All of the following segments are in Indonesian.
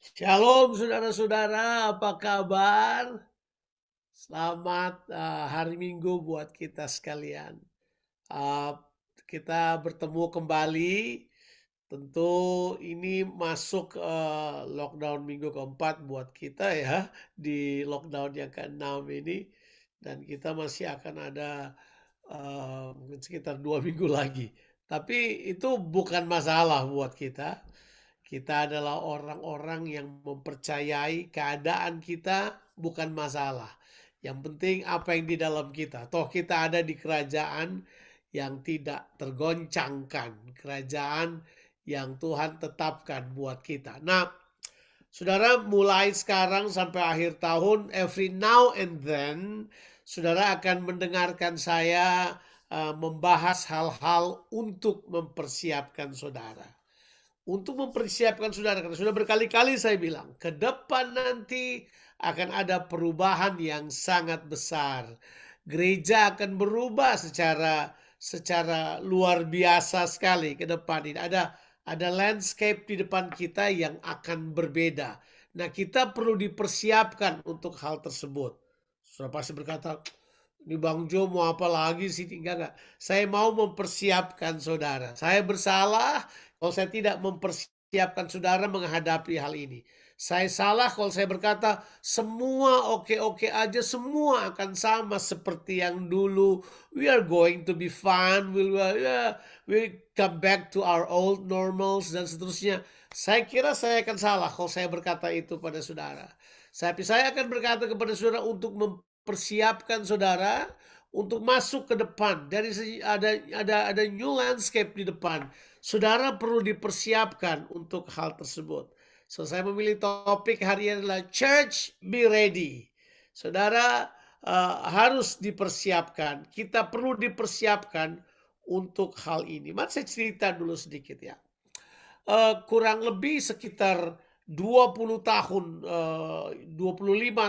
Shalom saudara-saudara, apa kabar? Selamat hari Minggu buat kita sekalian. Uh, kita bertemu kembali. Tentu ini masuk lockdown minggu keempat buat kita ya, di lockdown yang ke-6 ini. Dan kita masih akan ada mungkin sekitar 2 minggu lagi. Tapi itu bukan masalah buat kita. Kita adalah orang-orang yang mempercayai keadaan kita bukan masalah. Yang penting apa yang di dalam kita. Toh kita ada di kerajaan yang tidak tergoncangkan. Kerajaan yang Tuhan tetapkan buat kita. Nah, saudara, mulai sekarang sampai akhir tahun, every now and then, saudara akan mendengarkan saya membahas hal-hal untuk mempersiapkan saudara. Untuk mempersiapkan saudara, karena sudah berkali-kali saya bilang, ke depan nanti akan ada perubahan yang sangat besar. Gereja akan berubah secara luar biasa sekali ke depan ini. Ada landscape di depan kita yang akan berbeda. Nah, kita perlu dipersiapkan untuk hal tersebut. Sudah pasti berkata, ini Bang Jo mau apa lagi sih? Enggak. Saya mau mempersiapkan saudara. Saya bersalah kalau saya tidak mempersiapkan saudara menghadapi hal ini. Saya salah kalau saya berkata semua oke-oke aja, semua akan sama seperti yang dulu. We are going to be fine, we'll come back to our old normals dan seterusnya. Saya kira saya akan salah kalau saya berkata itu pada saudara. Tapi saya akan berkata kepada saudara untuk mempersiapkan saudara untuk masuk ke depan. Dari ada new landscape di depan. Saudara perlu dipersiapkan untuk hal tersebut. So, saya memilih topik hari ini adalah Church Be Ready. Saudara harus dipersiapkan. Kita perlu dipersiapkan untuk hal ini. Mari saya cerita dulu sedikit ya. Kurang lebih sekitar 20 tahun, 25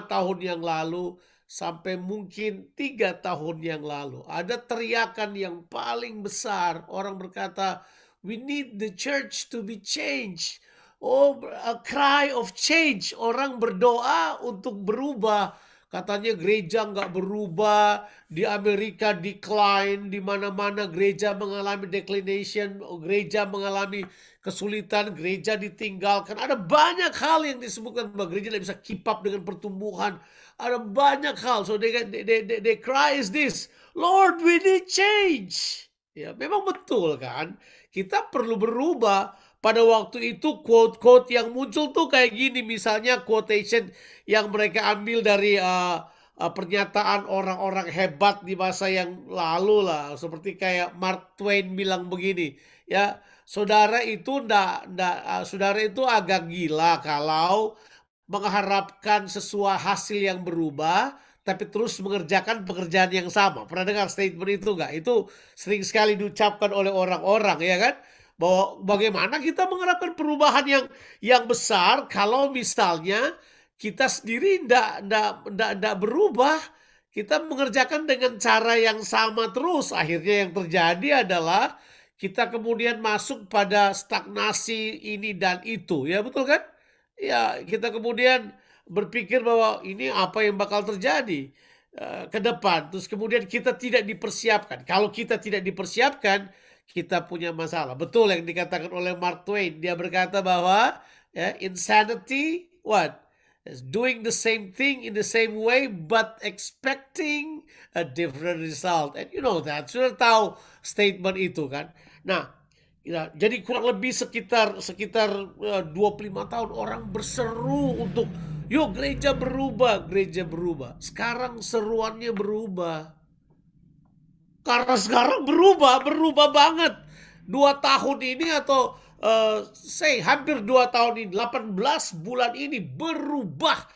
tahun yang lalu, sampai mungkin 3 tahun yang lalu. Ada teriakan yang paling besar. Orang berkata, we need the church to be changed. Oh, a cry of change. Orang berdoa untuk berubah. Katanya gereja nggak berubah, di Amerika decline, di mana-mana gereja mengalami declination, gereja mengalami kesulitan, gereja ditinggalkan. Ada banyak hal yang disebutkan bahwa gereja tidak bisa keep up dengan pertumbuhan. Ada banyak hal. So they cry is this, Lord, we need change. Ya, memang betul kan? Kita perlu berubah. Pada waktu itu quote-quote yang muncul tuh kayak gini, misalnya quotation yang mereka ambil dari pernyataan orang-orang hebat di masa yang lalu lah, seperti kayak Mark Twain bilang begini, ya, saudara itu saudara itu agak gila kalau mengharapkan sesuatu hasil yang berubah tapi terus mengerjakan pekerjaan yang sama. Pernah dengar statement itu nggak? Itu sering sekali diucapkan oleh orang-orang, ya kan? Bahwa bagaimana kita mengharapkan perubahan yang besar kalau misalnya kita sendiri ndak berubah, kita mengerjakan dengan cara yang sama terus. Akhirnya yang terjadi adalah kita kemudian masuk pada stagnasi ini dan itu, ya betul kan? Ya, kita kemudian berpikir bahwa ini apa yang bakal terjadi ke depan. Terus kemudian kita tidak dipersiapkan. Kalau kita tidak dipersiapkan, kita punya masalah. Betul yang dikatakan oleh Mark Twain. Dia berkata bahwa ya, insanity, what? Is doing the same thing in the same way but expecting a different result. And you know that. Sudah tahu statement itu kan. Nah, ya, jadi kurang lebih sekitar 25 tahun orang berseru untuk yuk gereja berubah, gereja berubah. Sekarang seruannya berubah. Karena sekarang berubah banget. 2 tahun ini atau hampir 2 tahun ini, 18 bulan ini berubah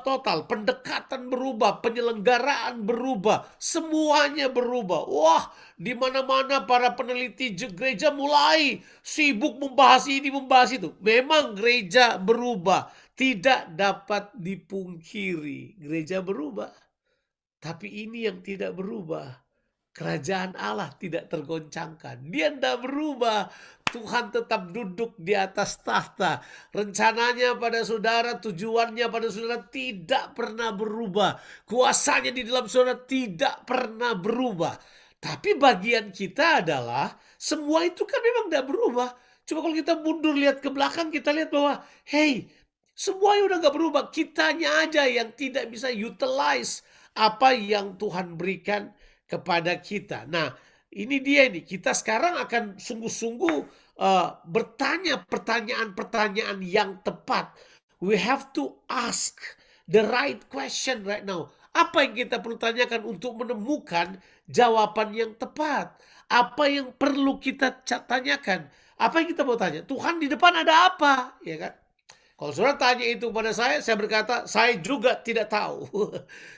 total. Pendekatan berubah, penyelenggaraan berubah, semuanya berubah. Wah, di mana-mana para peneliti gereja mulai sibuk membahas ini, membahas itu. Memang gereja berubah, tidak dapat dipungkiri. Gereja berubah. Tapi ini yang tidak berubah. Kerajaan Allah tidak tergoncangkan. Dia tidak berubah. Tuhan tetap duduk di atas tahta. Rencananya pada saudara, tujuannya pada saudara tidak pernah berubah. Kuasanya di dalam saudara tidak pernah berubah. Tapi bagian kita adalah semua itu kan memang tidak berubah. Cuma kalau kita mundur lihat ke belakang, kita lihat bahwa hey, semuanya udah gak berubah. Kitanya aja yang tidak bisa utilize apa yang Tuhan berikan kepada kita. Nah, ini dia nih, kita sekarang akan sungguh-sungguh bertanya pertanyaan-pertanyaan yang tepat. We have to ask the right question right now. Apa yang kita perlu tanyakan untuk menemukan jawaban yang tepat? Apa yang perlu kita tanyakan? Apa yang kita mau tanya? Tuhan, di depan ada apa? Ya kan? Kalau saudara tanya itu pada saya berkata, saya juga tidak tahu.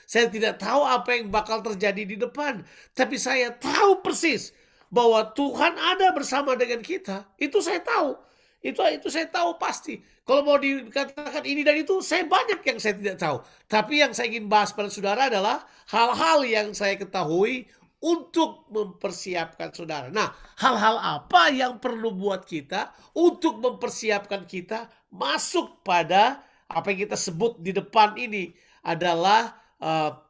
Saya tidak tahu apa yang bakal terjadi di depan. Tapi saya tahu persis bahwa Tuhan ada bersama dengan kita. Itu saya tahu. Itu saya tahu pasti. Kalau mau dikatakan ini dan itu, saya banyak yang saya tidak tahu. Tapi yang saya ingin bahas pada saudara adalah hal-hal yang saya ketahui untuk mempersiapkan saudara. Nah, hal-hal apa yang perlu buat kita untuk mempersiapkan kita masuk pada apa yang kita sebut di depan ini adalah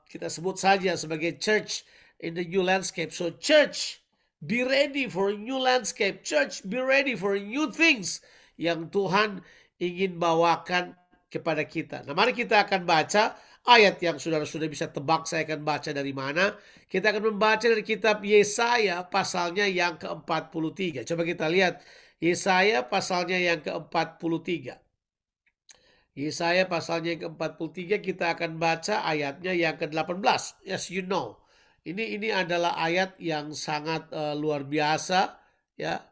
kita sebut saja sebagai church in the new landscape. So church, be ready for a new landscape. Church, be ready for new things yang Tuhan ingin bawakan kepada kita. Nah, mari kita akan baca ayat yang saudara sudah bisa tebak saya akan baca dari mana. Kita akan membaca dari kitab Yesaya pasalnya yang ke-43. Coba kita lihat Yesaya pasalnya yang ke-43. Yesaya pasalnya yang ke-43 kita akan baca ayatnya yang ke-18. Yes, you know. Ini adalah ayat yang sangat luar biasa ya.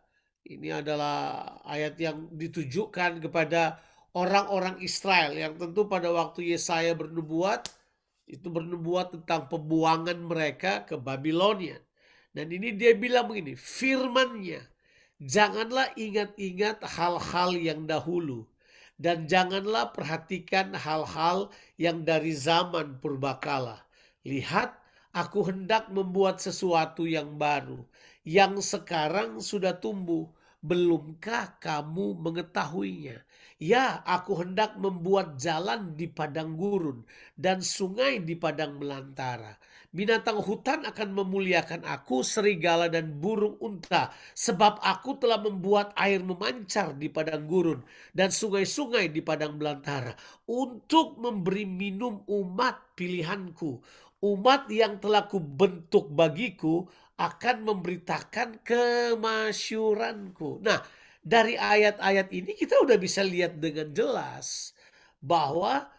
Ini adalah ayat yang ditujukan kepada orang-orang Israel yang tentu pada waktu Yesaya bernubuat itu bernubuat tentang pembuangan mereka ke Babilonia. Dan ini dia bilang begini, firman-Nya, janganlah ingat-ingat hal-hal yang dahulu dan janganlah perhatikan hal-hal yang dari zaman purbakala. Lihat, aku hendak membuat sesuatu yang baru, yang sekarang sudah tumbuh. Belumkah kamu mengetahuinya? Ya, aku hendak membuat jalan di padang gurun dan sungai di padang belantara. Binatang hutan akan memuliakan aku, serigala dan burung unta, sebab aku telah membuat air memancar di padang gurun dan sungai-sungai di padang belantara, untuk memberi minum umat pilihanku. Umat yang telah kubentuk bagiku akan memberitakan kemasyuranku. Nah, dari ayat-ayat ini kita udah bisa lihat dengan jelas bahwa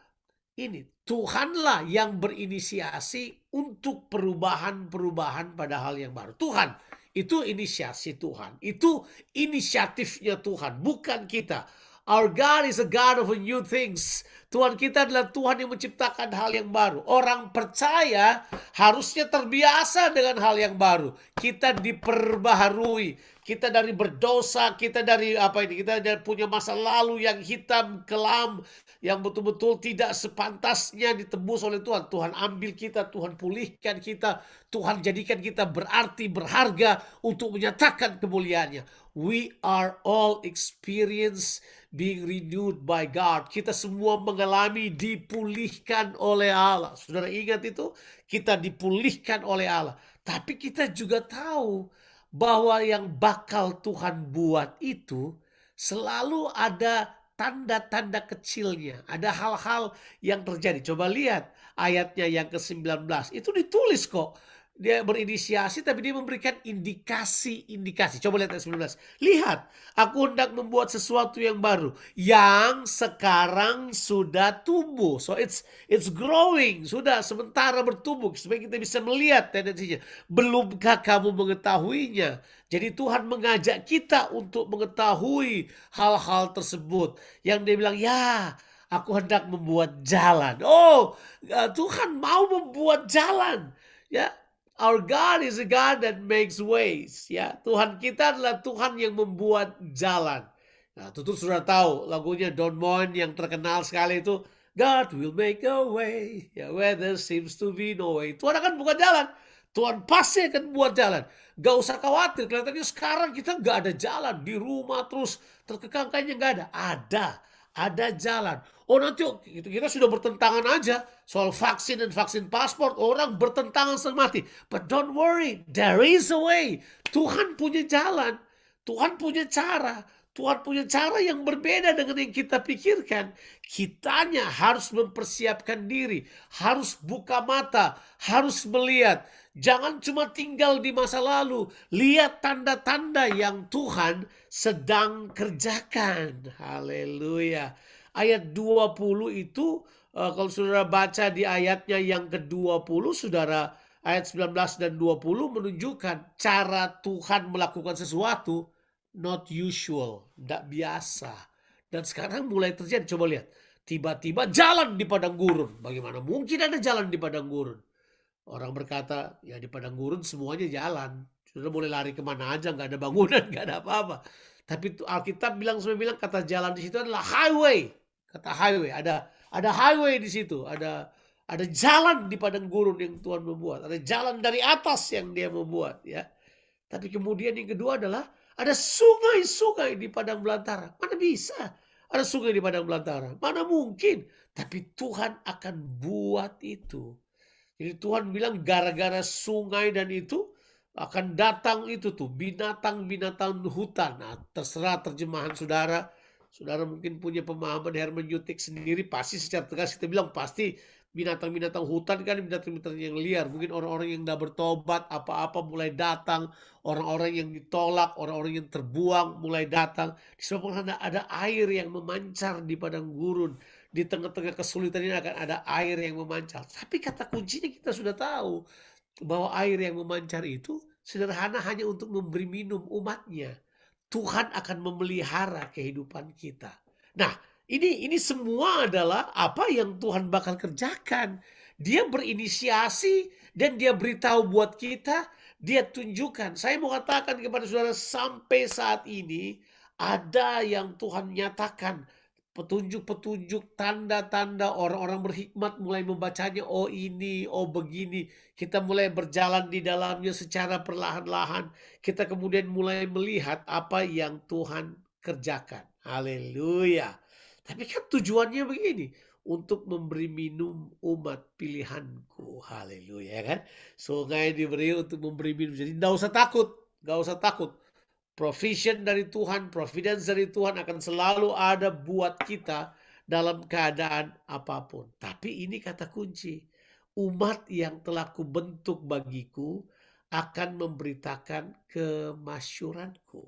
ini Tuhanlah yang berinisiasi untuk perubahan-perubahan pada hal yang baru. Tuhan, itu inisiasi Tuhan. Itu inisiatifnya Tuhan, bukan kita. Our God is a God of new things. Tuhan kita adalah Tuhan yang menciptakan hal yang baru. Orang percaya harusnya terbiasa dengan hal yang baru. Kita diperbaharui. Kita dari berdosa, kita dari kita dari punya masa lalu yang hitam kelam, yang betul-betul tidak sepantasnya ditebus oleh Tuhan. Tuhan ambil kita, Tuhan pulihkan kita, Tuhan jadikan kita berarti, berharga untuk menyatakan kemuliaannya. We are all experience being renewed by God. Kita semua mengalami dipulihkan oleh Allah. Saudara ingat itu? Kita dipulihkan oleh Allah. Tapi kita juga tahu bahwa yang bakal Tuhan buat itu selalu ada tanda-tanda kecilnya. Ada hal-hal yang terjadi. Coba lihat ayatnya yang ke-19. Itu ditulis kok. Dia berinisiasi tapi dia memberikan indikasi-indikasi. Coba lihat ayat 19. Lihat, aku hendak membuat sesuatu yang baru yang sekarang sudah tumbuh. So it's growing, sudah sementara bertumbuh supaya kita bisa melihat tendensinya. Belumkah kamu mengetahuinya? Jadi Tuhan mengajak kita untuk mengetahui hal-hal tersebut. Yang dia bilang, ya, aku hendak membuat jalan. Oh, Tuhan mau membuat jalan. Ya, our God is a God that makes ways. Ya, Tuhan kita adalah Tuhan yang membuat jalan. Nah, tentu sudah tahu lagunya Don Moen yang terkenal sekali itu, God will make a way, ya, where there seems to be no way. Tuhan akan buka jalan. Tuhan pasti akan buat jalan. Gak usah khawatir, kelihatannya sekarang kita gak ada jalan. Di rumah terus terkekang, kayaknya gak ada. Ada jalan. Oh nanti kita sudah bertentangan aja soal vaksin dan vaksin paspor. Orang bertentangan setengah mati. But don't worry, there is a way. Tuhan punya jalan. Tuhan punya cara. Tuhan punya cara yang berbeda dengan yang kita pikirkan. Kitanya harus mempersiapkan diri, harus buka mata, harus melihat. Jangan cuma tinggal di masa lalu. Lihat tanda-tanda yang Tuhan sedang kerjakan. Haleluya. Ayat 20 itu, kalau saudara baca di ayatnya yang ke-20, saudara, ayat 19 dan 20 menunjukkan cara Tuhan melakukan sesuatu not usual, tidak biasa. Dan sekarang mulai terjadi, coba lihat. Tiba-tiba jalan di padang gurun. Bagaimana mungkin ada jalan di padang gurun? Orang berkata, ya di padang gurun semuanya jalan. Sudah boleh lari kemana aja, nggak ada bangunan, nggak ada apa-apa. Tapi Alkitab bilang kata jalan di situ adalah highway. Kata highway, ada highway di situ, ada jalan di padang gurun yang Tuhan membuat, ada jalan dari atas yang Dia membuat, ya. Tapi kemudian yang kedua adalah ada sungai-sungai di padang belantara. Mana bisa ada sungai di padang belantara? Mana mungkin? Tapi Tuhan akan buat itu. Jadi Tuhan bilang gara-gara sungai dan itu akan datang itu tuh binatang-binatang hutan. Nah, terserah terjemahan saudara. Saudara mungkin punya pemahaman hermeneutik sendiri. Pasti secara tegas kita bilang pasti binatang-binatang hutan kan binatang-binatang yang liar. Mungkin orang-orang yang tidak bertobat apa-apa mulai datang. Orang-orang yang ditolak, orang-orang yang terbuang mulai datang. Disebabkan ada air yang memancar di padang gurun. Di tengah-tengah kesulitan ini akan ada air yang memancar. Tapi kata kuncinya kita sudah tahu bahwa air yang memancar itu sederhana hanya untuk memberi minum umatnya. Tuhan akan memelihara kehidupan kita. Nah, ini semua adalah apa yang Tuhan bakal kerjakan. Dia berinisiasi dan dia beritahu buat kita, dia tunjukkan. Saya mau katakan kepada saudara sampai saat ini ada yang Tuhan nyatakan. Petunjuk-petunjuk, tanda-tanda orang-orang berhikmat mulai membacanya. Oh ini, oh begini. Kita mulai berjalan di dalamnya secara perlahan-lahan. Kita kemudian mulai melihat apa yang Tuhan kerjakan. Haleluya. Tapi kan tujuannya begini. Untuk memberi minum umat pilihanku. Haleluya kan. Sungai diberi untuk memberi minum. Jadi tidak usah takut. Gak usah takut. Provision dari Tuhan, providence dari Tuhan akan selalu ada buat kita dalam keadaan apapun. Tapi ini kata kunci. Umat yang telah kubentuk bagiku akan memberitakan kemasyuranku.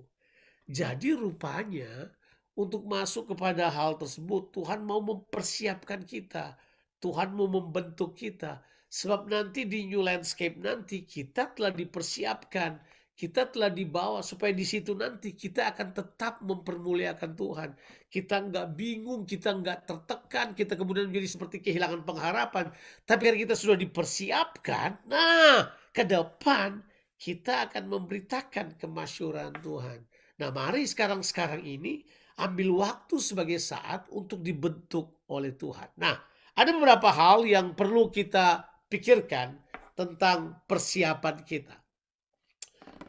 Jadi rupanya untuk masuk kepada hal tersebut Tuhan mau mempersiapkan kita. Tuhan mau membentuk kita. Sebab nanti di New Landscape nanti kita telah dipersiapkan. Kita telah dibawa supaya di situ nanti kita akan tetap mempermuliakan Tuhan. Kita nggak bingung, kita nggak tertekan, kita kemudian menjadi seperti kehilangan pengharapan. Tapi karena kita sudah dipersiapkan, nah ke depan kita akan memberitakan kemasyuran Tuhan. Nah mari sekarang ini ambil waktu sebagai saat untuk dibentuk oleh Tuhan. Nah ada beberapa hal yang perlu kita pikirkan tentang persiapan kita.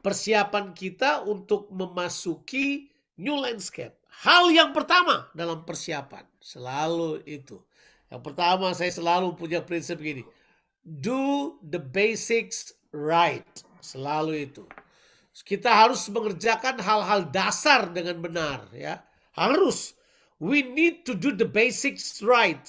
Persiapan kita untuk memasuki New Landscape. Hal yang pertama dalam persiapan selalu itu. Yang pertama saya selalu punya prinsip gini. Do the basics right. Selalu itu. Kita harus mengerjakan hal-hal dasar dengan benar, ya. Harus. We need to do the basics right.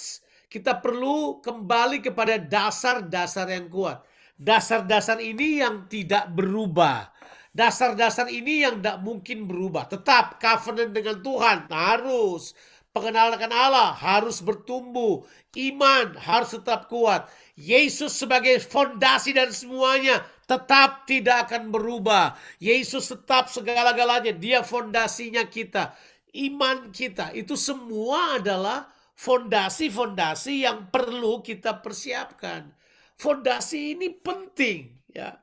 Kita perlu kembali kepada dasar-dasar yang kuat. Dasar-dasar ini yang tidak berubah. Dasar-dasar ini yang tidak mungkin berubah. Tetap covenant dengan Tuhan harus. Pengenalan akan Allah harus bertumbuh. Iman harus tetap kuat. Yesus sebagai fondasi dan semuanya tetap tidak akan berubah. Yesus tetap segala-galanya. Dia fondasinya kita. Iman kita. Itu semua adalah fondasi-fondasi yang perlu kita persiapkan. Fondasi ini penting, ya.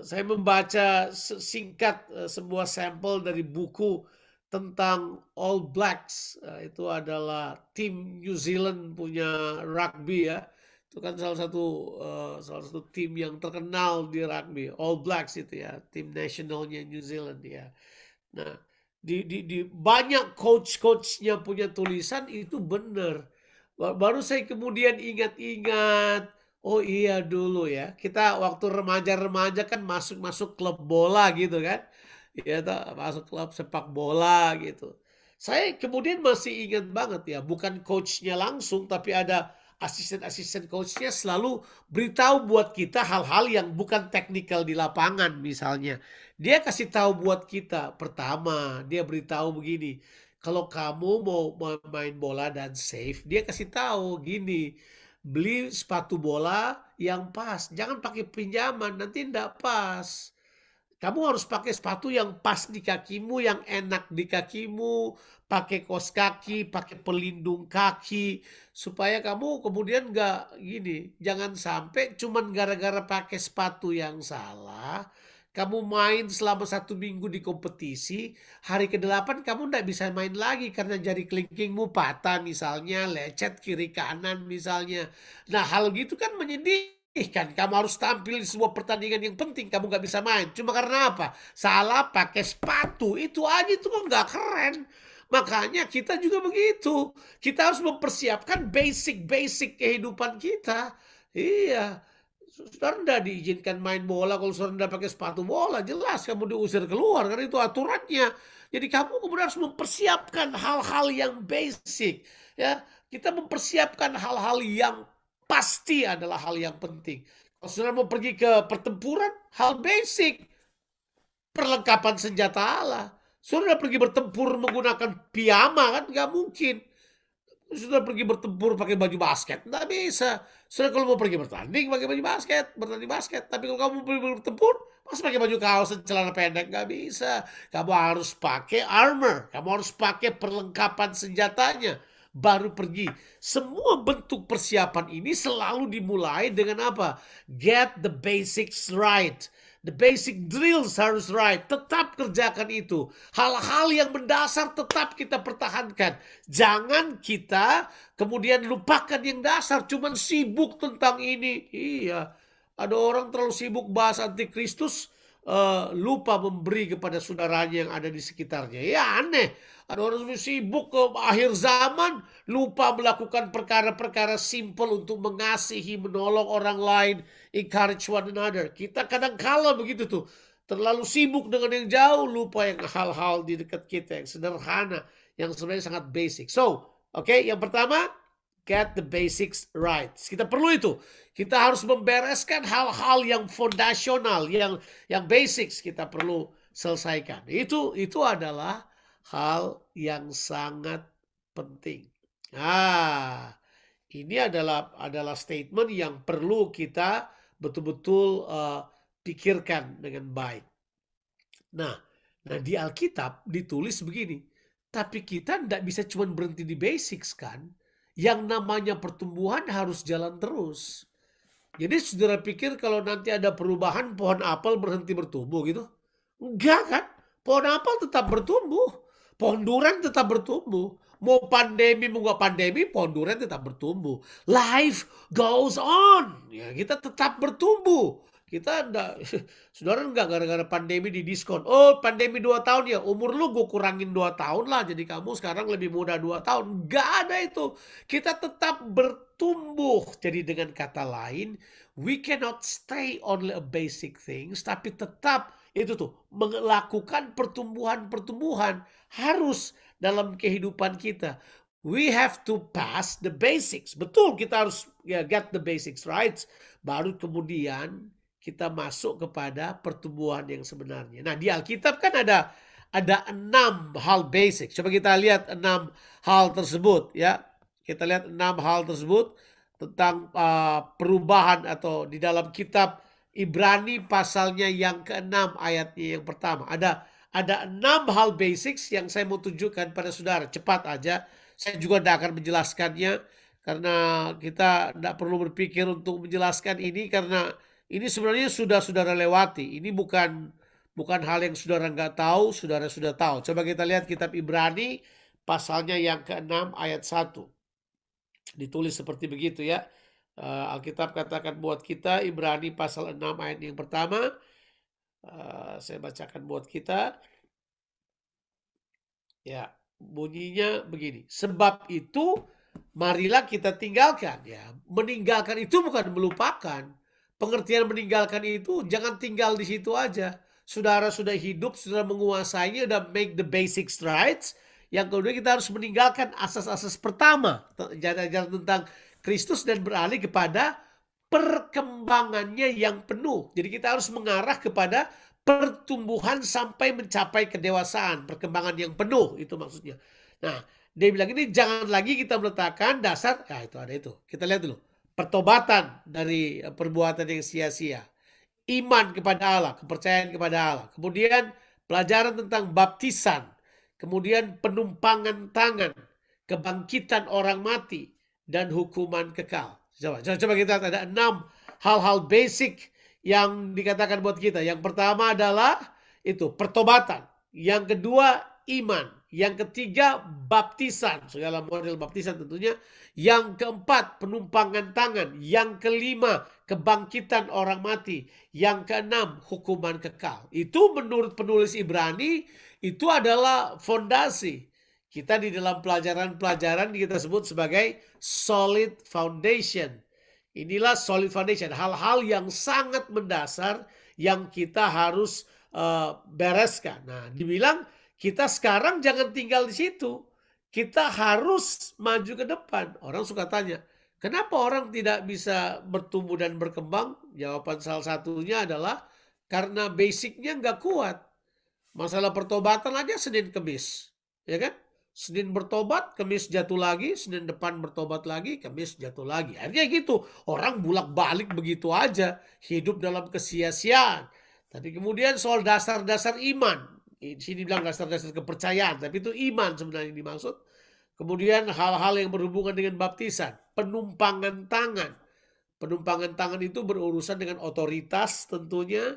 Saya membaca singkat sebuah sampel dari buku tentang All Blacks. Itu adalah tim New Zealand punya rugby, ya. Itu kan salah satu tim yang terkenal di rugby, All Blacks itu ya, tim nasionalnya New Zealand ya. Nah, di banyak coach-coachnya punya tulisan itu benar. Baru saya kemudian ingat-ingat, oh iya dulu ya, kita waktu remaja-remaja kan masuk-masuk klub bola gitu kan. Ya, masuk klub sepak bola gitu. Saya kemudian masih ingat banget ya, bukan coachnya langsung, tapi ada asisten-asisten coachnya selalu beritahu buat kita hal-hal yang bukan teknikal di lapangan misalnya. Dia kasih tahu buat kita, pertama dia beritahu begini, kalau kamu mau main bola dan safe, dia kasih tahu gini, beli sepatu bola yang pas, jangan pakai pinjaman, nanti enggak pas. Kamu harus pakai sepatu yang pas di kakimu, yang enak di kakimu, pakai kaos kaki, pakai pelindung kaki, supaya kamu kemudian nggak gini, jangan sampai cuman gara-gara pakai sepatu yang salah, kamu main selama 1 minggu di kompetisi, hari ke-8 kamu nggak bisa main lagi karena jari kelingkingmu patah misalnya, lecet kiri kanan misalnya. Nah hal gitu kan menyedihkan. Kamu harus tampil di sebuah pertandingan yang penting, kamu nggak bisa main. Cuma karena apa? Salah pakai sepatu. Itu aja itu kok nggak keren. Makanya kita juga begitu. Kita harus mempersiapkan basic-basic kehidupan kita. Iya. Saudara tidak diizinkan main bola kalau saudara tidak pakai sepatu bola. Jelas kamu diusir keluar. Karena itu aturannya. Jadi kamu kemudian harus mempersiapkan hal-hal yang basic. Ya, kita mempersiapkan hal-hal yang pasti adalah hal yang penting. Kalau saudara mau pergi ke pertempuran, hal basic, perlengkapan senjata Allah. Saudara pergi bertempur menggunakan piyama kan nggak mungkin. Sudah pergi bertempur pakai baju basket, nggak bisa. Sudah kalau mau pergi bertanding pakai baju basket, bertanding basket. Tapi kalau kamu pergi bertempur, pas pakai baju kaos dan celana pendek nggak bisa. Kamu harus pakai armor, kamu harus pakai perlengkapan senjatanya, baru pergi. Semua bentuk persiapan ini selalu dimulai dengan apa? Get the basics right. The basic drills harus right. Tetap kerjakan itu. Hal-hal yang mendasar tetap kita pertahankan. Jangan kita kemudian lupakan yang dasar. Cuman sibuk tentang ini. Iya. Ada orang terlalu sibuk bahas antikristus. Lupa memberi kepada saudaranya yang ada di sekitarnya. Ya aneh. Ada orang sibuk ke akhir zaman. Lupa melakukan perkara-perkara simple untuk mengasihi, menolong orang lain. Encourage one another. Kita kadang kala begitu tuh. Terlalu sibuk dengan yang jauh, lupa yang hal-hal di dekat kita yang sederhana, yang sebenarnya sangat basic. So, oke, yang pertama, get the basics right. Kita perlu itu. Kita harus membereskan hal-hal yang fondasional, yang basics kita perlu selesaikan. Itu adalah hal yang sangat penting. Nah, ini adalah statement yang perlu kita betul-betul pikirkan dengan baik. Nah, di Alkitab ditulis begini, tapi kita tidak bisa cuma berhenti di basics kan. Yang namanya pertumbuhan harus jalan terus. Jadi saudara pikir kalau nanti ada perubahan pohon apel berhenti bertumbuh gitu? Enggak kan? Pohon apel tetap bertumbuh. Pohon durian tetap bertumbuh. Mau pandemi, mau nggak pandemi, pohon durian tetap bertumbuh. Life goes on. Ya, kita tetap bertumbuh. Kita enggak, saudara enggak gara-gara pandemi di diskon. Oh pandemi 2 tahun ya, umur lu gue kurangin 2 tahun lah. Jadi kamu sekarang lebih muda 2 tahun. Enggak ada itu. Kita tetap bertumbuh. Jadi dengan kata lain, we cannot stay only a basic things. Tapi tetap itu tuh, melakukan pertumbuhan-pertumbuhan harus dalam kehidupan kita. We have to pass the basics. Betul, kita harus get the basics right. Baru kemudian kita masuk kepada pertumbuhan yang sebenarnya. Nah, di Alkitab kan ada 6 hal basic. Coba kita lihat 6 hal tersebut ya. Kita lihat 6 hal tersebut tentang perubahan atau di dalam kitab Ibrani pasalnya yang ke-6 ayatnya yang pertama. Ada 6 hal basics yang saya mau tunjukkan pada saudara. Cepat aja. Saya juga tidak akan menjelaskannya karena kita tidak perlu berpikir untuk menjelaskan ini karena ini sebenarnya sudah saudara lewati. Ini bukan hal yang saudara nggak tahu, saudara sudah tahu. Coba kita lihat kitab Ibrani pasalnya yang ke-6 ayat 1. Ditulis seperti begitu ya. Alkitab katakan buat kita, Ibrani pasal 6 ayat yang pertama. Saya bacakan buat kita. Ya, bunyinya begini. Sebab itu marilah kita tinggalkan. Ya, meninggalkan itu bukan melupakan. Pengertian meninggalkan itu jangan tinggal di situ aja. Saudara sudah hidup, sudah menguasainya, sudah make the basic strides. Yang kedua kita harus meninggalkan asas-asas pertama. Jalan-jalan tentang Kristus dan beralih kepada perkembangannya yang penuh. Jadi kita harus mengarah kepada pertumbuhan sampai mencapai kedewasaan, perkembangan yang penuh, itu maksudnya. Nah, dia bilang ini jangan lagi kita meletakkan dasar, itu ada itu. Kita lihat dulu. Pertobatan dari perbuatan yang sia-sia. Iman kepada Allah, kepercayaan kepada Allah. Kemudian pelajaran tentang baptisan. Kemudian penumpangan tangan, kebangkitan orang mati, dan hukuman kekal. Coba kita ada 6 hal-hal basic yang dikatakan buat kita. Yang pertama adalah itu pertobatan. Yang kedua iman. Yang ketiga baptisan. Segala model baptisan tentunya. Yang keempat penumpangan tangan. Yang kelima kebangkitan orang mati. Yang keenam hukuman kekal. Itu menurut penulis Ibrani itu adalah fondasi. Kita di dalam pelajaran-pelajaran kita sebut sebagai solid foundation. Inilah solid foundation, hal-hal yang sangat mendasar yang kita harus bereskan. Nah, dibilang kita sekarang jangan tinggal di situ. Kita harus maju ke depan. Orang suka tanya, kenapa orang tidak bisa bertumbuh dan berkembang? Jawaban salah satunya adalah karena basicnya nggak kuat. Masalah pertobatan aja Senin Kemis, ya kan? Senin bertobat, Kamis jatuh lagi, Senin depan bertobat lagi, Kamis jatuh lagi. Akhirnya gitu, orang bulak-balik begitu aja, hidup dalam kesia-siaan. Tapi kemudian soal dasar-dasar iman, di sini bilang dasar-dasar kepercayaan, tapi itu iman sebenarnya yang dimaksud. Kemudian hal-hal yang berhubungan dengan baptisan, penumpangan tangan. Penumpangan tangan itu berurusan dengan otoritas tentunya.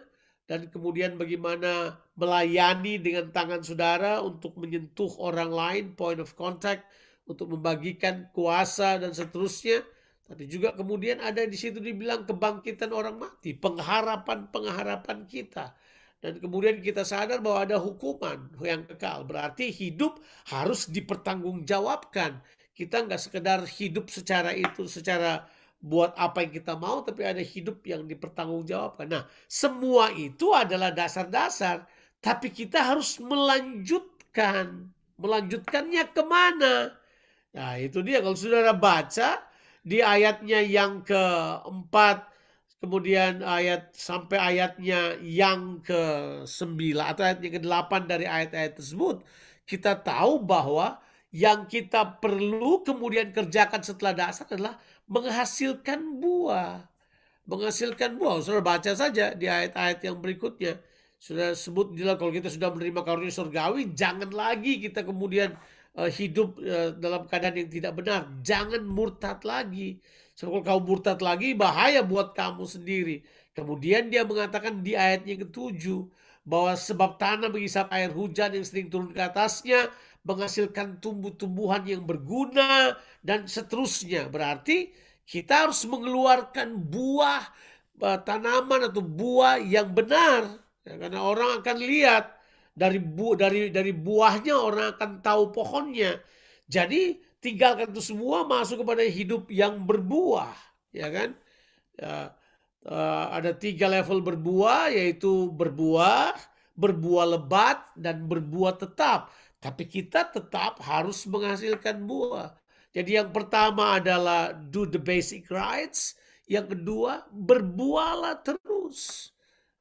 Dan kemudian bagaimana melayani dengan tangan saudara untuk menyentuh orang lain, point of contact, untuk membagikan kuasa dan seterusnya. Tapi juga kemudian ada di situ dibilang kebangkitan orang mati, pengharapan-pengharapan kita. Dan kemudian kita sadar bahwa ada hukuman yang kekal. Berarti hidup harus dipertanggungjawabkan. Kita nggak sekedar hidup secara itu, secara buat apa yang kita mau, tapi ada hidup yang dipertanggungjawabkan. Nah, semua itu adalah dasar-dasar, tapi kita harus melanjutkan. Melanjutkannya kemana? Nah, itu dia. Kalau saudara baca di ayatnya yang keempat, kemudian sampai ayatnya yang ke-9 atau ayat yang ke-8 dari ayat-ayat tersebut, kita tahu bahwa yang kita perlu kemudian kerjakan setelah dasar adalah menghasilkan buah. Menghasilkan buah. Saudara baca saja di ayat-ayat yang berikutnya. Sudah sebut kalau kita sudah menerima karunia surgawi, jangan lagi kita kemudian hidup dalam keadaan yang tidak benar. Jangan murtad lagi. Sebab kalau kamu murtad lagi, bahaya buat kamu sendiri. Kemudian dia mengatakan di ayatnya ke-7 bahwa sebab tanah menghisap air hujan yang sering turun ke atasnya, menghasilkan tumbuh-tumbuhan yang berguna, dan seterusnya. Berarti kita harus mengeluarkan buah tanaman atau buah yang benar. Ya, karena orang akan lihat dari buahnya, orang akan tahu pohonnya. Jadi tinggalkan itu semua, masuk kepada hidup yang berbuah, ya kan? Ya, ada 3 level berbuah, yaitu berbuah lebat, dan berbuah tetap. Tapi kita tetap harus menghasilkan buah. Jadi yang pertama adalah do the basic rights. Yang kedua, berbuahlah terus.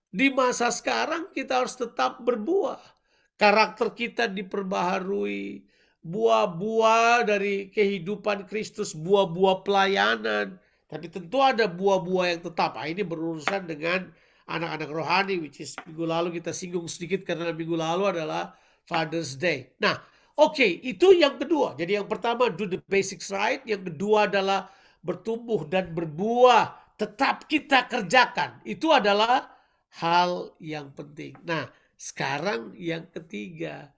Di masa sekarang kita harus tetap berbuah. Karakter kita diperbaharui. Buah-buah dari kehidupan Kristus, buah-buah pelayanan. Tapi tentu ada buah-buah yang tetap. Ini berurusan dengan anak-anak rohani, which is minggu lalu kita singgung sedikit karena minggu lalu adalah Father's Day. Nah, oke, itu yang kedua. Jadi yang pertama do the basics right. Yang kedua adalah bertumbuh dan berbuah. Tetap kita kerjakan. Itu adalah hal yang penting. Nah, sekarang yang ketiga.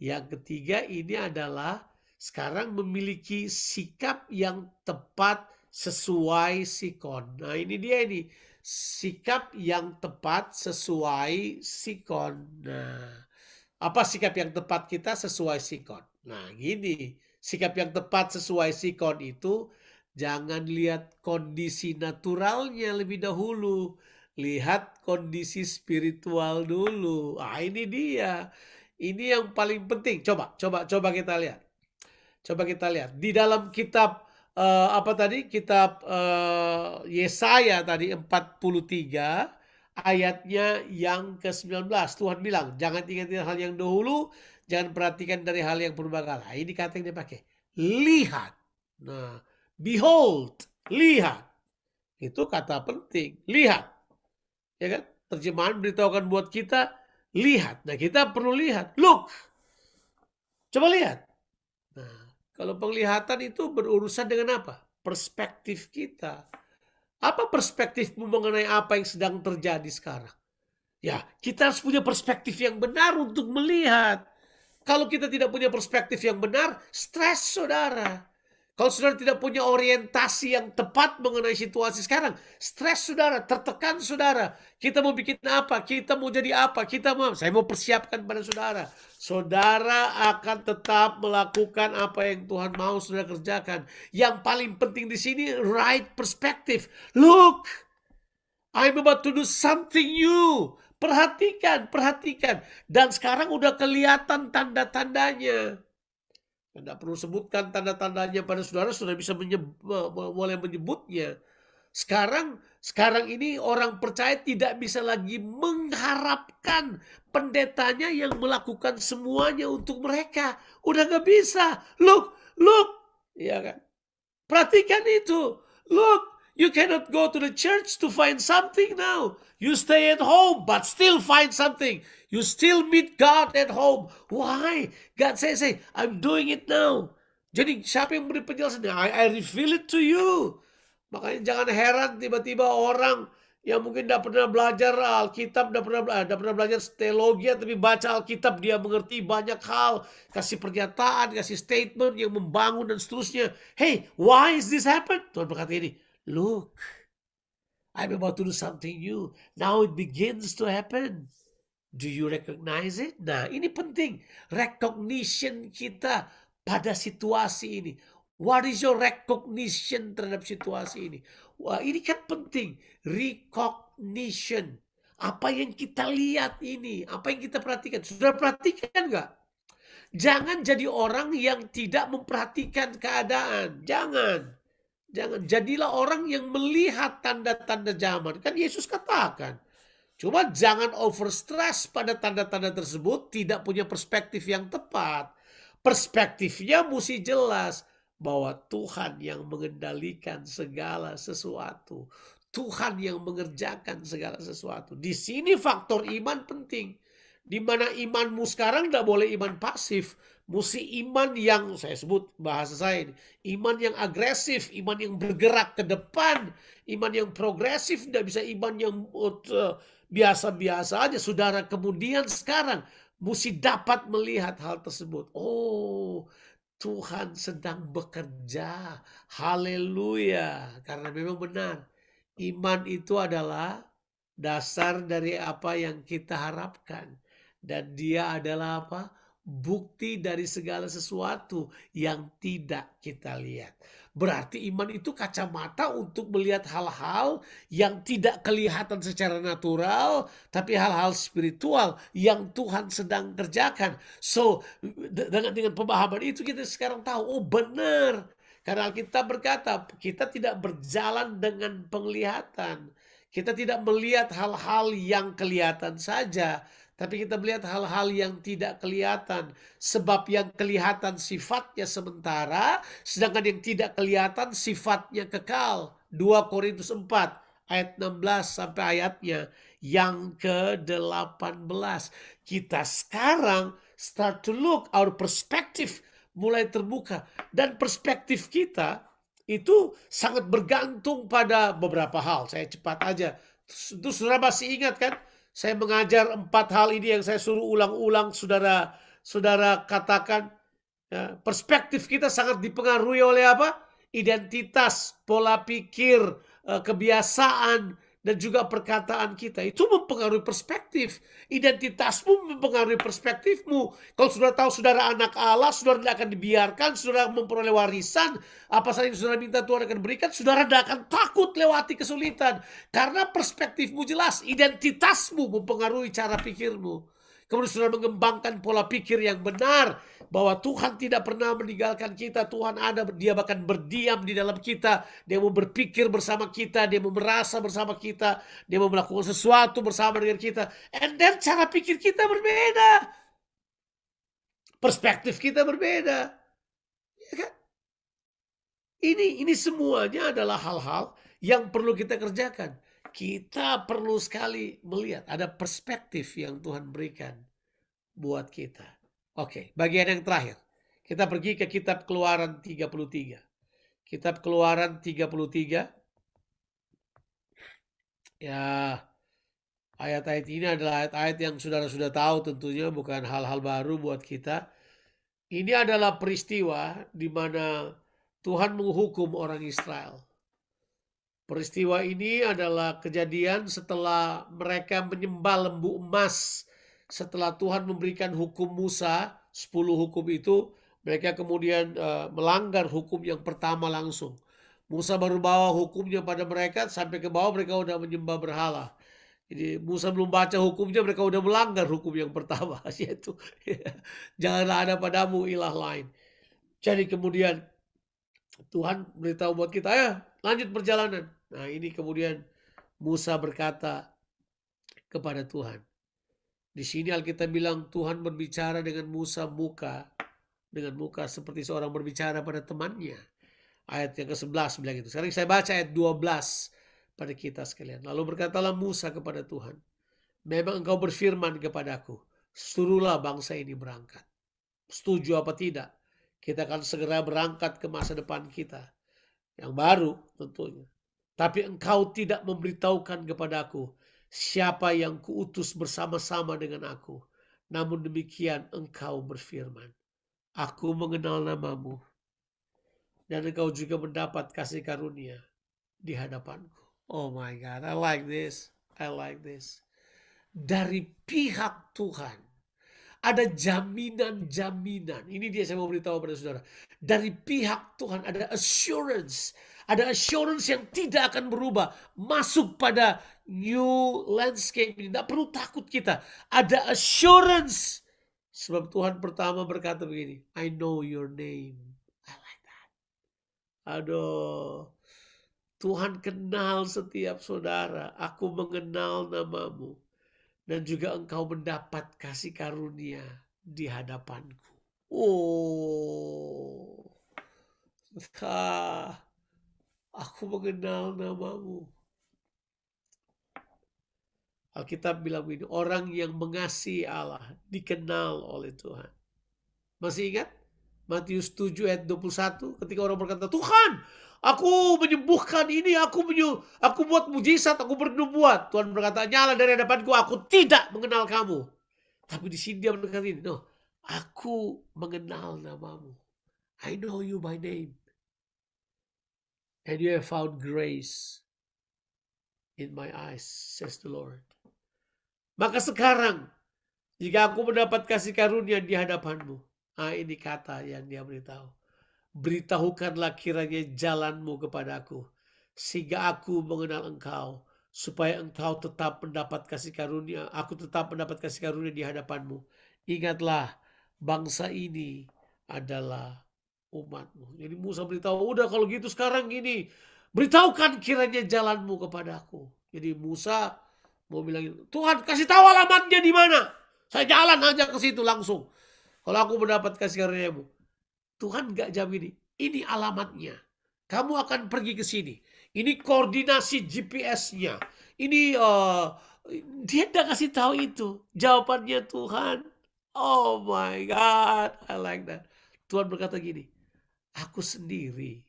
Yang ketiga ini adalah sekarang memiliki sikap yang tepat sesuai sikon. Nah ini dia ini. Sikap yang tepat sesuai sikon. Nah, apa sikap yang tepat kita sesuai sikon? Nah gini, sikap yang tepat sesuai sikon itu jangan lihat kondisi naturalnya lebih dahulu. Lihat kondisi spiritual dulu. Ah ini dia. Ini yang paling penting. Coba kita lihat. Coba kita lihat di dalam kitab apa tadi? Kitab Yesaya tadi 43 ayatnya yang ke-19. Tuhan bilang, jangan ingat hal yang dahulu, jangan perhatikan dari hal yang purbakala. Ini kata yang dia pakai. Lihat. Nah, behold, lihat. Itu kata penting, lihat. Ya kan? Terjemahan beritahukan buat kita, lihat. Nah, kita perlu lihat. Look. Coba lihat. Nah, kalau penglihatan itu berurusan dengan apa? Perspektif kita. Apa perspektifmu mengenai apa yang sedang terjadi sekarang? Ya, kita harus punya perspektif yang benar untuk melihat. Kalau kita tidak punya perspektif yang benar, stres saudara. Kalau saudara tidak punya orientasi yang tepat mengenai situasi sekarang, stres saudara, tertekan saudara. Kita mau bikin apa? Kita mau jadi apa? Saya mau persiapkan pada saudara. Saudara akan tetap melakukan apa yang Tuhan mau saudara kerjakan. Yang paling penting di sini, right perspective. Look, I'm about to do something new. Perhatikan. Dan sekarang udah kelihatan tanda-tandanya. Tidak perlu sebutkan tanda-tandanya pada saudara, sudah bisa mulai menyebutnya. Sekarang ini orang percaya tidak bisa lagi mengharapkan pendetanya yang melakukan semuanya untuk mereka. Udah gak bisa. Look. Ya kan? Perhatikan itu. Look, you cannot go to the church to find something now. You stay at home but still find something. You still meet God at home. Why? God says, I'm doing it now. Jadi siapa yang beri penjelasan? I reveal it to you. Makanya jangan heran tiba-tiba orang yang mungkin tidak pernah belajar Alkitab, tidak pernah belajar teologi, tapi baca Alkitab dia mengerti banyak hal, kasih pernyataan, kasih statement yang membangun dan seterusnya. Hey, why is this happen? Tuhan berkata ini, look, I'm about to do something new. Now it begins to happen. Do you recognize it? Nah, ini penting. Recognition kita pada situasi ini. What is your recognition terhadap situasi ini? Wah, ini kan penting. Recognition. Apa yang kita lihat ini, apa yang kita perhatikan. Sudah perhatikan nggak? Jangan jadi orang yang tidak memperhatikan keadaan. Jangan. Jadilah orang yang melihat tanda-tanda zaman. Kan Yesus katakan. Cuma jangan overstress pada tanda-tanda tersebut, tidak punya perspektif yang tepat. Perspektifnya mesti jelas bahwa Tuhan yang mengendalikan segala sesuatu. Tuhan yang mengerjakan segala sesuatu. Di sini faktor iman penting. Di mana imanmu sekarang tidak boleh iman pasif. Mesti iman yang, saya sebut bahasa saya ini, iman yang agresif, iman yang bergerak ke depan, iman yang progresif, tidak bisa iman yang biasa-biasa aja. Saudara kemudian sekarang mesti dapat melihat hal tersebut. Oh, Tuhan sedang bekerja. Haleluya. Karena memang benar. Iman itu adalah dasar dari apa yang kita harapkan. Dan dia adalah apa? Bukti dari segala sesuatu yang tidak kita lihat. Berarti iman itu kacamata untuk melihat hal-hal yang tidak kelihatan secara natural, tapi hal-hal spiritual yang Tuhan sedang kerjakan. So, dengan pemahaman itu kita sekarang tahu, oh benar. Karena Alkitab berkata, kita tidak berjalan dengan penglihatan. Kita tidak melihat hal-hal yang kelihatan saja, tapi kita melihat hal-hal yang tidak kelihatan. Sebab yang kelihatan sifatnya sementara, sedangkan yang tidak kelihatan sifatnya kekal. 2 Korintus 4 ayat 16 sampai ayatnya yang ke-18. Kita sekarang start to look, our perspective mulai terbuka. Dan perspektif kita itu sangat bergantung pada beberapa hal. Saya cepat aja. Itu saudara masih ingat kan? Saya mengajar 4 hal ini yang saya suruh ulang-ulang. Saudara katakan, ya, perspektif kita sangat dipengaruhi oleh apa? identitas, pola pikir, kebiasaan, dan juga perkataan kita. Itu mempengaruhi perspektif. Identitasmu mempengaruhi perspektifmu. Kalau saudara tahu saudara anak Allah, saudara tidak akan dibiarkan, saudara memperoleh warisan, apa saja yang saudara minta Tuhan akan berikan, saudara tidak akan takut lewati kesulitan. Karena perspektifmu jelas, identitasmu mempengaruhi cara pikirmu. Kemudian saudara mengembangkan pola pikir yang benar, bahwa Tuhan tidak pernah meninggalkan kita. Tuhan ada, dia bahkan berdiam di dalam kita. Dia mau berpikir bersama kita, dia mau merasa bersama kita, dia mau melakukan sesuatu bersama dengan kita. And then cara pikir kita berbeda, perspektif kita berbeda, ya kan? Ini semuanya adalah hal-hal yang perlu kita kerjakan. Kita perlu sekali melihat ada perspektif yang Tuhan berikan buat kita. Oke, bagian yang terakhir. Kita pergi ke kitab Keluaran 33. Kitab Keluaran 33. Ya, ayat-ayat ini adalah ayat-ayat yang saudara sudah tahu tentunya, bukan hal-hal baru buat kita. Ini adalah peristiwa di mana Tuhan menghukum orang Israel. Peristiwa ini adalah kejadian setelah mereka menyembah lembu emas. Setelah Tuhan memberikan hukum Musa, 10 hukum itu, mereka kemudian melanggar hukum yang pertama langsung. Musa baru bawa hukumnya pada mereka, sampai ke bawah mereka udah menyembah berhala. Jadi Musa belum baca hukumnya, mereka udah melanggar hukum yang pertama, yaitu janganlah ada padamu ilah lain. Jadi kemudian Tuhan beritahu buat kita, ya lanjut perjalanan. Nah ini kemudian Musa berkata kepada Tuhan. Di sini Alkitab bilang Tuhan berbicara dengan Musa dengan muka seperti seorang berbicara pada temannya. Ayat yang ke-11 bilang itu. Sekarang saya baca ayat 12 pada kita sekalian. Lalu berkatalah Musa kepada Tuhan, memang engkau berfirman kepadaku, suruhlah bangsa ini berangkat. Setuju apa tidak? Kita akan segera berangkat ke masa depan kita yang baru tentunya. Tapi engkau tidak memberitahukan kepadaku siapa yang kuutus bersama-sama dengan aku. Namun demikian engkau berfirman, aku mengenal namamu, dan engkau juga mendapat kasih karunia di hadapanku. Oh my God, I like this. I like this. Dari pihak Tuhan ada jaminan-jaminan. Ini dia saya mau beritahu pada saudara. Dari pihak Tuhan ada assurance. Ada assurance yang tidak akan berubah. Masuk pada new landscape ini. Tidak perlu takut kita. Ada assurance. Sebab Tuhan pertama berkata begini, I know your name. I like that. Aduh. Tuhan kenal setiap saudara. Aku mengenal namamu. Dan juga engkau mendapat kasih karunia di hadapanku. Oh. Aku mengenal namamu. Alkitab bilang begini, orang yang mengasihi Allah dikenal oleh Tuhan. Masih ingat? Matius 7 ayat 21 ketika orang berkata, Tuhan, aku menyembuhkan ini, aku buat mujizat, aku bernubuat. Tuhan berkata, nyala dari hadapanku, aku tidak mengenal kamu. Tapi di sini dia berkata ini, no, aku mengenal namamu. I know you by name. And you have found grace in my eyes, says the Lord. Maka sekarang, jika aku mendapat kasih karunia di hadapanmu, ini kata yang dia beritahu. Beritahukanlah kiranya jalanmu kepadaku, sehingga aku mengenal engkau, supaya engkau tetap mendapat kasih karunia, aku tetap mendapat kasih karunia di hadapanmu. Ingatlah, bangsa ini adalah umatmu. Jadi Musa beritahu, udah kalau gitu sekarang gini, beritahukan kiranya jalanmu kepadaku. Jadi Musa mau bilang, Tuhan kasih tahu alamatnya di mana. Saya jalan aja ke situ langsung. Kalau aku mendapat kasih karunia-Mu. Tuhan gak jamin ini alamatnya. Kamu akan pergi ke sini. Ini koordinasi GPS-nya. Ini dia gak kasih tahu itu. Jawabannya Tuhan. Oh my God, I like that. Tuhan berkata gini, aku sendiri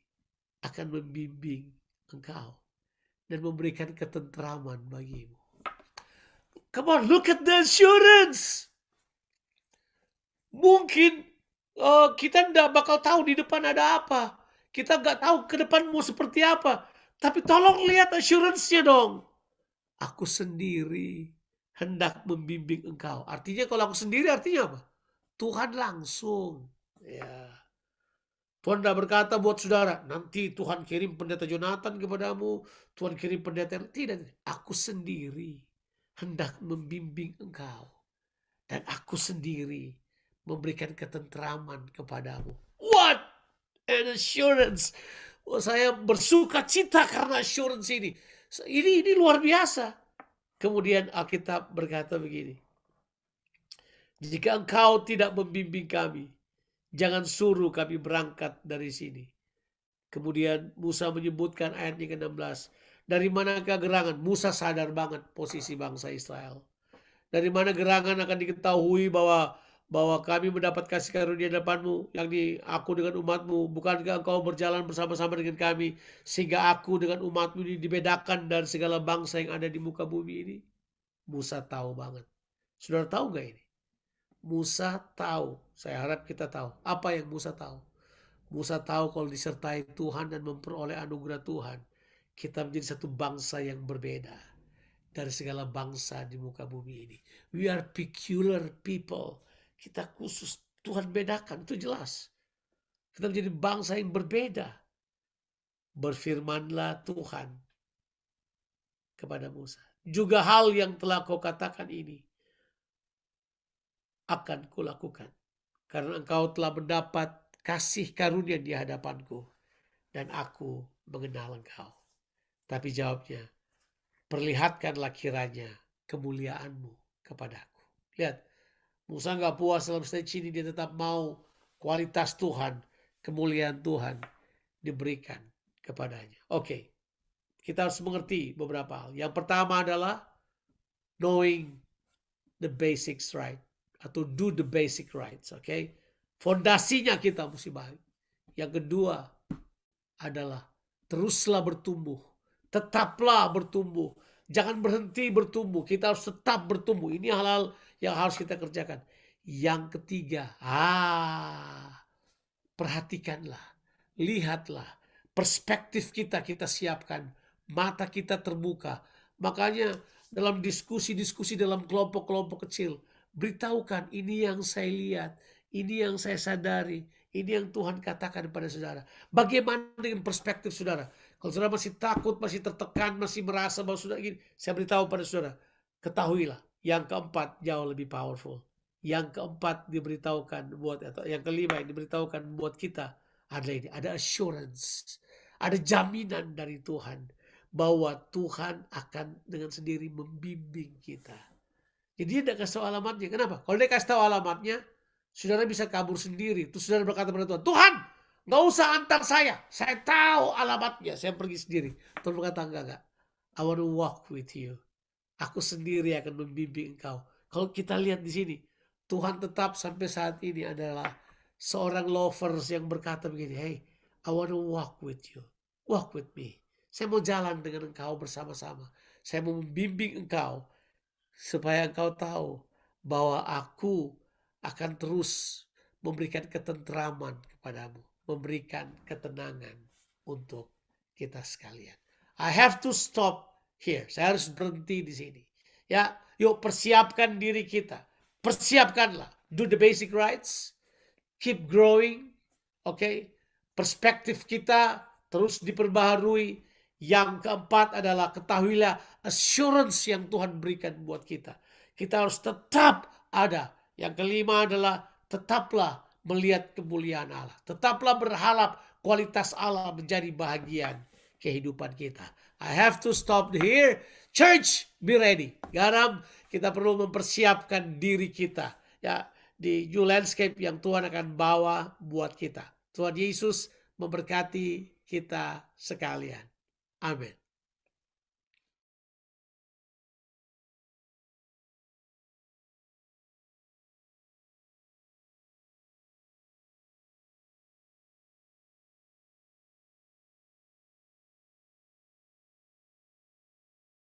akan membimbing engkau dan memberikan ketentraman bagimu. Come on, look at the assurance. Mungkin kita tidak bakal tahu di depan ada apa. Kita nggak tahu ke depan mau seperti apa. Tapi tolong lihat assurance-nya dong. Aku sendiri hendak membimbing engkau. Artinya kalau aku sendiri artinya apa? Tuhan langsung. Ya. Tuhan tidak berkata buat saudara, nanti Tuhan kirim pendeta Jonathan kepadamu, Tuhan kirim pendeta. Tidak, aku sendiri hendak membimbing engkau. Dan aku sendiri memberikan ketentraman kepadamu. What an assurance. Oh, saya bersuka cita karena assurance ini. Ini luar biasa. Kemudian Alkitab berkata begini. Jika engkau tidak membimbing kami, jangan suruh kami berangkat dari sini. Kemudian Musa menyebutkan ayat yang ke-16. Dari manakah gerangan? Musa sadar banget posisi bangsa Israel. Dari mana gerangan akan diketahui bahwa kami mendapat kasih karunia depanmu, yang di aku dengan umatmu. Bukankah engkau berjalan bersama-sama dengan kami, sehingga aku dengan umatmu ini dibedakan dari segala bangsa yang ada di muka bumi ini? Musa tahu banget. Saudara tahu gak ini? Musa tahu, saya harap kita tahu. Apa yang Musa tahu? Musa tahu kalau disertai Tuhan dan memperoleh anugerah Tuhan, kita menjadi satu bangsa yang berbeda dari segala bangsa di muka bumi ini. We are peculiar people. Kita khusus, Tuhan bedakan, itu jelas. Kita menjadi bangsa yang berbeda. Berfirmanlah Tuhan kepada Musa. Juga hal yang telah kau katakan ini akan kulakukan. Karena engkau telah mendapat kasih karunia di hadapanku. Dan aku mengenal engkau. Tapi jawabnya, perlihatkanlah kiranya kemuliaanmu kepadaku. Lihat, Musa gak puas dalam stage ini. Dia tetap mau kualitas Tuhan, kemuliaan Tuhan diberikan kepadanya. Oke, kita harus mengerti beberapa hal. Yang pertama adalah knowing the basics right. Atau do the basic rights. Oke, fondasinya kita mesti baik. Yang kedua adalah teruslah bertumbuh. Tetaplah bertumbuh. Jangan berhenti bertumbuh. Kita harus tetap bertumbuh. Ini hal-hal yang harus kita kerjakan. Yang ketiga, perhatikanlah, lihatlah, perspektif kita siapkan, mata kita terbuka. Makanya dalam diskusi-diskusi dalam kelompok-kelompok kecil, beritahukan ini yang saya lihat, ini yang saya sadari, ini yang Tuhan katakan kepada saudara. Bagaimana dengan perspektif saudara? Kalau saudara masih takut, masih tertekan, masih merasa bahwa sudah ingin, saya beritahu pada saudara, ketahuilah, yang keempat jauh lebih powerful. Yang keempat diberitahukan buat, atau yang kelima yang diberitahukan buat kita adalah ini, ada assurance, ada jaminan dari Tuhan bahwa Tuhan akan dengan sendiri membimbing kita. Jadi dia tidak kasih tahu alamatnya. Kenapa? Kalau dia kasih tahu alamatnya, saudara bisa kabur sendiri. Terus saudara berkata pada Tuhan, Tuhan, gak usah antar saya tahu alamatnya, saya pergi sendiri. Tuhan berkata, enggak, I want to walk with you. Aku sendiri akan membimbing engkau. Kalau kita lihat di sini, Tuhan tetap sampai saat ini adalah seorang lovers yang berkata begini, hey, I want to walk with you. Walk with me. Saya mau jalan dengan engkau bersama-sama. Saya mau membimbing engkau supaya engkau tahu bahwa aku akan terus memberikan ketentraman kepadamu, memberikan ketenangan untuk kita sekalian. I have to stop here. Saya harus berhenti di sini. Ya, yuk persiapkan diri kita. Persiapkanlah. Do the basic rights. Keep growing. Okay? Perspektif kita terus diperbaharui. Yang keempat adalah ketahuilah assurance yang Tuhan berikan buat kita. Kita harus tetap ada. Yang kelima adalah tetaplah melihat kemuliaan Allah. Tetaplah berharap kualitas Allah menjadi bahagian kehidupan kita. I have to stop here. Church, be ready. Garam, kita perlu mempersiapkan diri kita. Ya, di new landscape yang Tuhan akan bawa buat kita. Tuhan Yesus memberkati kita sekalian. Amin.